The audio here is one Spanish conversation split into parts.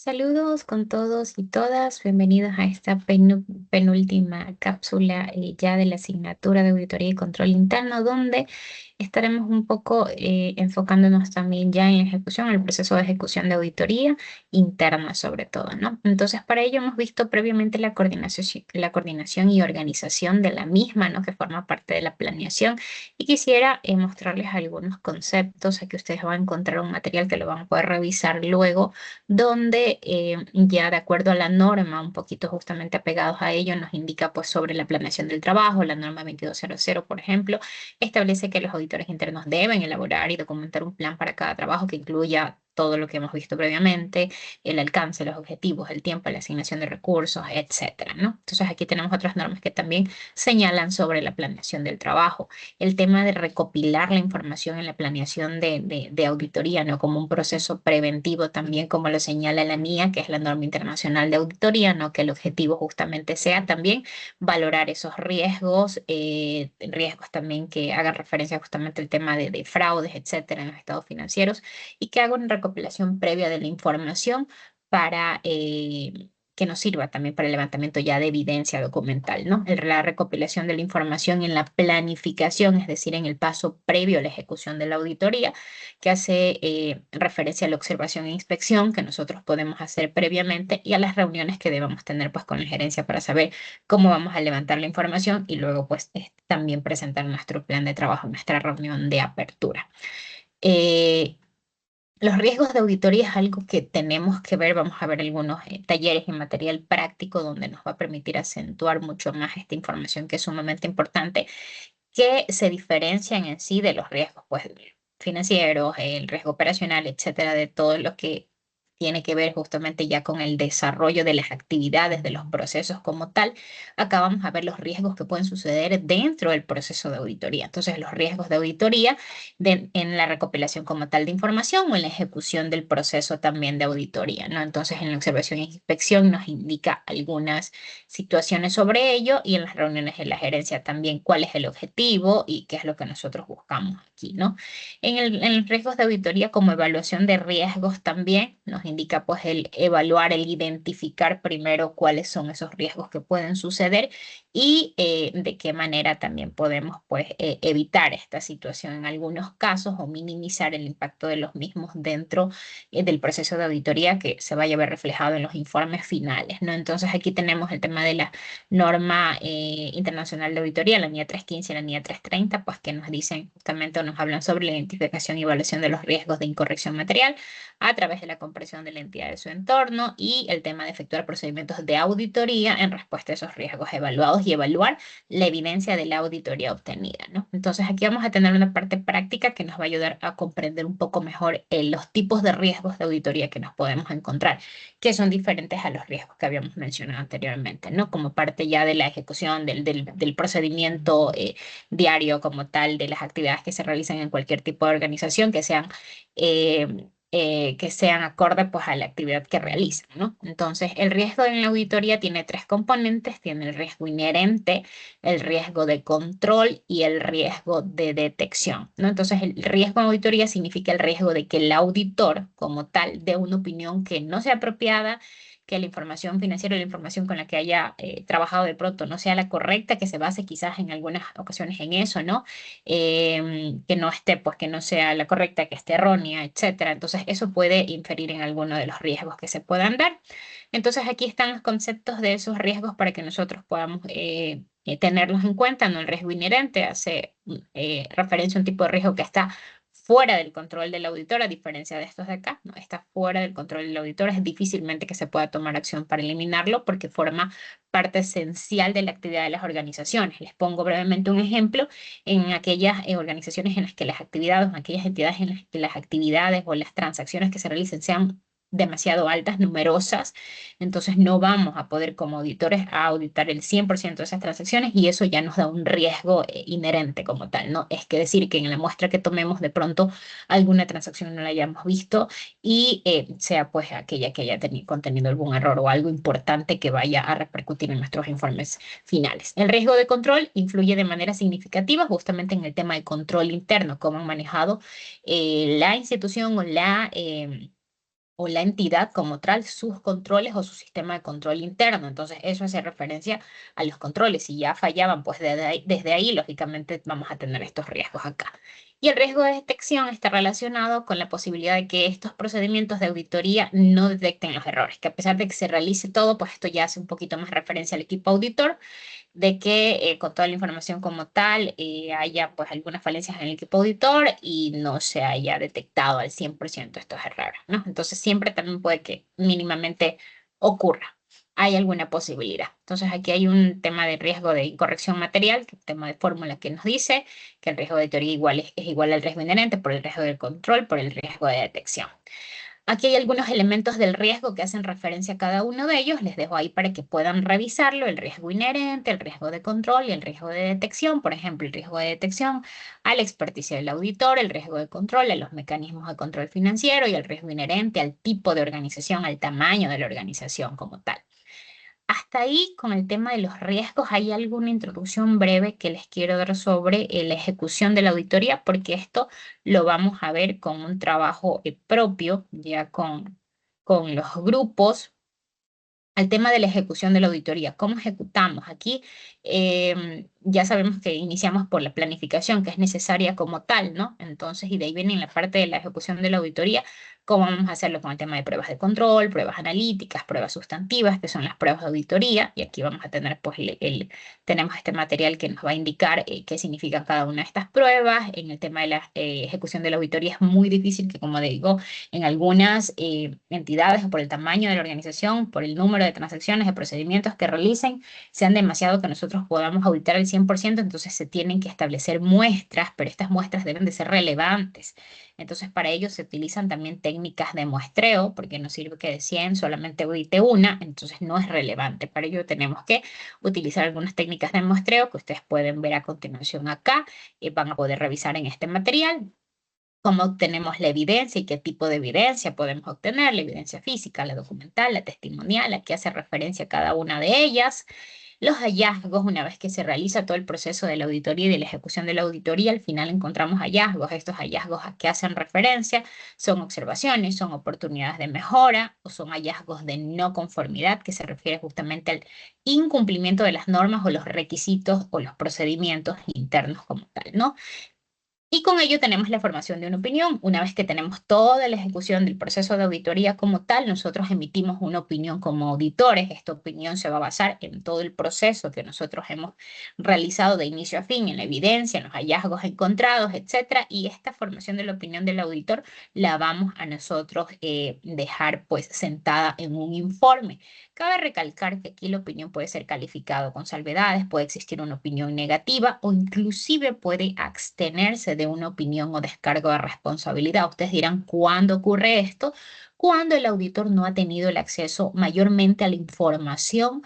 Saludos con todos y todas, bienvenidos a esta penúltima cápsula ya de la asignatura de Auditoría y Control Interno, donde estaremos un poco enfocándonos también ya en la ejecución, el proceso de ejecución de auditoría interna sobre todo, ¿no? Entonces, para ello hemos visto previamente la coordinación y organización de la misma, ¿no? Que forma parte de la planeación y quisiera mostrarles algunos conceptos. Aquí ustedes van a encontrar un material que lo van a poder revisar luego donde ya de acuerdo a la norma, un poquito justamente apegados a ello, nos indica pues sobre la planeación del trabajo, la norma 2200, por ejemplo, establece que los auditores internos deben elaborar y documentar un plan para cada trabajo que incluya todo lo que hemos visto previamente, el alcance, los objetivos, el tiempo, la asignación de recursos, etcétera, ¿no? Entonces aquí tenemos otras normas que también señalan sobre la planeación del trabajo, el tema de recopilar la información en la planeación de auditoría, ¿no? Como un proceso preventivo también, como lo señala la NIA, que es la norma internacional de auditoría, ¿no? Que el objetivo justamente sea también valorar esos riesgos, riesgos también que hagan referencia justamente al tema de fraudes, etcétera, en los estados financieros, y que haga una recopilación previa de la información para que nos sirva también para el levantamiento ya de evidencia documental, ¿no? La recopilación de la información en la planificación, es decir, en el paso previo a la ejecución de la auditoría, que hace referencia a la observación e inspección que nosotros podemos hacer previamente y a las reuniones que debamos tener pues con la gerencia para saber cómo vamos a levantar la información y luego pues también presentar nuestro plan de trabajo, nuestra reunión de apertura. Eh, los riesgos de auditoría es algo que tenemos que ver. Vamos a ver algunos talleres y material práctico donde nos va a permitir acentuar mucho más esta información que es sumamente importante, que se diferencian en sí de los riesgos pues, financieros, el riesgo operacional, etcétera, de todo lo que tiene que ver justamente ya con el desarrollo de las actividades, de los procesos como tal. Acá vamos a ver los riesgos que pueden suceder dentro del proceso de auditoría. Entonces, los riesgos de auditoría en la recopilación como tal de información o en la ejecución del proceso también de auditoría, ¿no? Entonces, en la observación e inspección nos indica algunas situaciones sobre ello y en las reuniones de la gerencia también cuál es el objetivo y qué es lo que nosotros buscamos aquí, ¿no? En los riesgos de auditoría como evaluación de riesgos también nos indica pues el evaluar, el identificar primero cuáles son esos riesgos que pueden suceder y de qué manera también podemos pues evitar esta situación en algunos casos o minimizar el impacto de los mismos dentro del proceso de auditoría que se vaya a ver reflejado en los informes finales, ¿no? Entonces aquí tenemos el tema de la norma internacional de auditoría, la NIA 315 y la NIA 330, pues que nos dicen justamente o nos hablan sobre la identificación y evaluación de los riesgos de incorrección material a través de la comprensión de la entidad de su entorno y el tema de efectuar procedimientos de auditoría en respuesta a esos riesgos evaluados y evaluar la evidencia de la auditoría obtenida, ¿no? Entonces aquí vamos a tener una parte práctica que nos va a ayudar a comprender un poco mejor los tipos de riesgos de auditoría que nos podemos encontrar, que son diferentes a los riesgos que habíamos mencionado anteriormente, ¿no? Como parte ya de la ejecución del procedimiento diario como tal, de las actividades que se realizan en cualquier tipo de organización que sean acorde pues, a la actividad que realizan, ¿no? Entonces, el riesgo en la auditoría tiene tres componentes: tiene el riesgo inherente, el riesgo de control y el riesgo de detección, ¿no? Entonces, el riesgo en auditoría significa el riesgo de que el auditor como tal dé una opinión que no sea apropiada, que la información financiera o la información con la que haya trabajado de pronto no sea la correcta, que se base quizás en algunas ocasiones en eso, ¿no? Que no esté, pues que no sea la correcta, que esté errónea, etcétera. Entonces, eso puede inferir en alguno de los riesgos que se puedan dar. Entonces, aquí están los conceptos de esos riesgos para que nosotros podamos tenerlos en cuenta, ¿no? El riesgo inherente hace referencia a un tipo de riesgo que está fuera del control del auditor, a diferencia de estos de acá, ¿no? Está fuera del control del auditor, es difícilmente que se pueda tomar acción para eliminarlo porque forma parte esencial de la actividad de las organizaciones. Les pongo brevemente un ejemplo: en aquellas organizaciones en las que las actividades, en aquellas entidades en las que las actividades o las transacciones que se realicen sean demasiado altas, numerosas, entonces no vamos a poder como auditores a auditar el 100% de esas transacciones y eso ya nos da un riesgo inherente como tal, ¿no? Es que decir que en la muestra que tomemos de pronto alguna transacción no la hayamos visto y sea pues aquella que haya contenido algún error o algo importante que vaya a repercutir en nuestros informes finales. El riesgo de control influye de manera significativa justamente en el tema de control interno, cómo han manejado la institución o o la entidad como tal sus controles o su sistema de control interno. Entonces, eso hace referencia a los controles. Si ya fallaban, pues desde ahí, lógicamente, vamos a tener estos riesgos acá. Y el riesgo de detección está relacionado con la posibilidad de que estos procedimientos de auditoría no detecten los errores, que a pesar de que se realice todo, pues esto ya hace un poquito más referencia al equipo auditor, de que con toda la información como tal haya pues algunas falencias en el equipo auditor y no se haya detectado al 100% estos errores, ¿no? Entonces siempre también puede que mínimamente ocurra. Hay alguna posibilidad. Entonces aquí hay un tema de riesgo de incorrección material, que es un tema de fórmula que nos dice que el riesgo de teoría igual es igual al riesgo inherente por el riesgo del control, por el riesgo de detección. Aquí hay algunos elementos del riesgo que hacen referencia a cada uno de ellos. Les dejo ahí para que puedan revisarlo. El riesgo inherente, el riesgo de control y el riesgo de detección. Por ejemplo, el riesgo de detección a la experticia del auditor, el riesgo de control a los mecanismos de control financiero y el riesgo inherente al tipo de organización, al tamaño de la organización como tal. Hasta ahí con el tema de los riesgos, hay alguna introducción breve que les quiero dar sobre la ejecución de la auditoría, porque esto lo vamos a ver con un trabajo propio, ya con los grupos al tema de la ejecución de la auditoría. ¿Cómo ejecutamos? Aquí ya sabemos que iniciamos por la planificación, que es necesaria como tal, ¿no? Entonces, y de ahí viene la parte de la ejecución de la auditoría, cómo vamos a hacerlo con el tema de pruebas de control, pruebas analíticas, pruebas sustantivas, que son las pruebas de auditoría, y aquí vamos a tener, pues, tenemos este material que nos va a indicar qué significan cada una de estas pruebas. En el tema de la ejecución de la auditoría es muy difícil que, como digo, en algunas entidades, por el tamaño de la organización, por el número de transacciones, de procedimientos que realicen, sean demasiado que nosotros podamos auditar al 100%, entonces se tienen que establecer muestras, pero estas muestras deben de ser relevantes. Entonces, para ello se utilizan también técnicas de muestreo, porque no sirve que de 100 solamente audite una, entonces no es relevante. Para ello tenemos que utilizar algunas técnicas de muestreo que ustedes pueden ver a continuación acá, y van a poder revisar en este material cómo obtenemos la evidencia y qué tipo de evidencia podemos obtener, la evidencia física, la documental, la testimonial, a qué hace referencia cada una de ellas. Los hallazgos, una vez que se realiza todo el proceso de la auditoría y de la ejecución de la auditoría, al final encontramos hallazgos. Estos hallazgos a qué hacen referencia son observaciones, son oportunidades de mejora o son hallazgos de no conformidad, que se refiere justamente al incumplimiento de las normas o los requisitos o los procedimientos internos como tal, ¿no? Y con ello tenemos la formación de una opinión. Una vez que tenemos toda la ejecución del proceso de auditoría como tal, nosotros emitimos una opinión como auditores. Esta opinión se va a basar en todo el proceso que nosotros hemos realizado de inicio a fin, en la evidencia, en los hallazgos encontrados, etcétera. Y esta formación de la opinión del auditor la vamos a nosotros dejar pues sentada en un informe. Cabe recalcar que aquí la opinión puede ser calificada con salvedades, puede existir una opinión negativa o inclusive puede abstenerse de una opinión o descargo de responsabilidad. Ustedes dirán, ¿cuándo ocurre esto? Cuando el auditor no ha tenido el acceso mayormente a la información,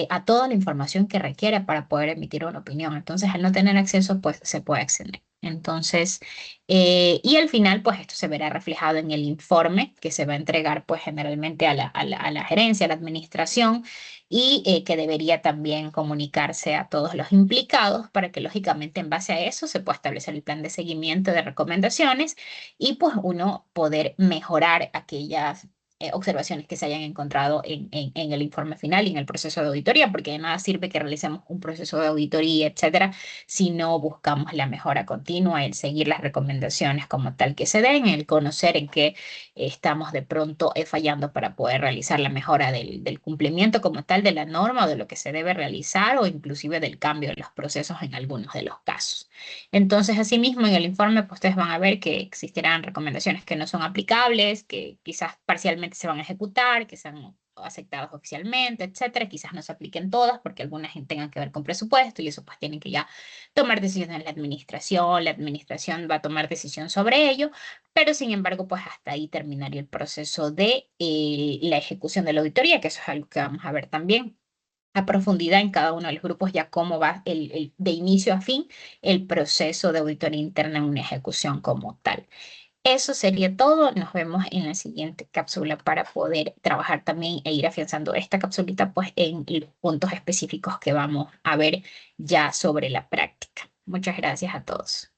a toda la información que requiere para poder emitir una opinión. Entonces, al no tener acceso, pues se puede extender. Entonces, y al final, pues esto se verá reflejado en el informe que se va a entregar, pues generalmente a la gerencia, a la administración, y que debería también comunicarse a todos los implicados para que, lógicamente, en base a eso se pueda establecer el plan de seguimiento de recomendaciones y, pues, uno poder mejorar aquellas observaciones que se hayan encontrado en el informe final y en el proceso de auditoría, porque de nada sirve que realicemos un proceso de auditoría, etcétera, si no buscamos la mejora continua, el seguir las recomendaciones como tal que se den, el conocer en qué estamos de pronto fallando para poder realizar la mejora del cumplimiento como tal de la norma o de lo que se debe realizar o inclusive del cambio de los procesos en algunos de los casos. Entonces, asimismo, en el informe, pues ustedes van a ver que existirán recomendaciones que no son aplicables, que quizás parcialmente se van a ejecutar, que sean aceptadas oficialmente, etcétera. Quizás no se apliquen todas porque algunas tengan que ver con presupuesto y eso pues tienen que ya tomar decisiones en la administración va a tomar decisión sobre ello, pero sin embargo pues hasta ahí terminaría el proceso de la ejecución de la auditoría, que eso es algo que vamos a ver también a profundidad en cada uno de los grupos, ya cómo va de inicio a fin el proceso de auditoría interna en una ejecución como tal. Eso sería todo. Nos vemos en la siguiente cápsula para poder trabajar también e ir afianzando esta capsulita pues en los puntos específicos que vamos a ver ya sobre la práctica. Muchas gracias a todos.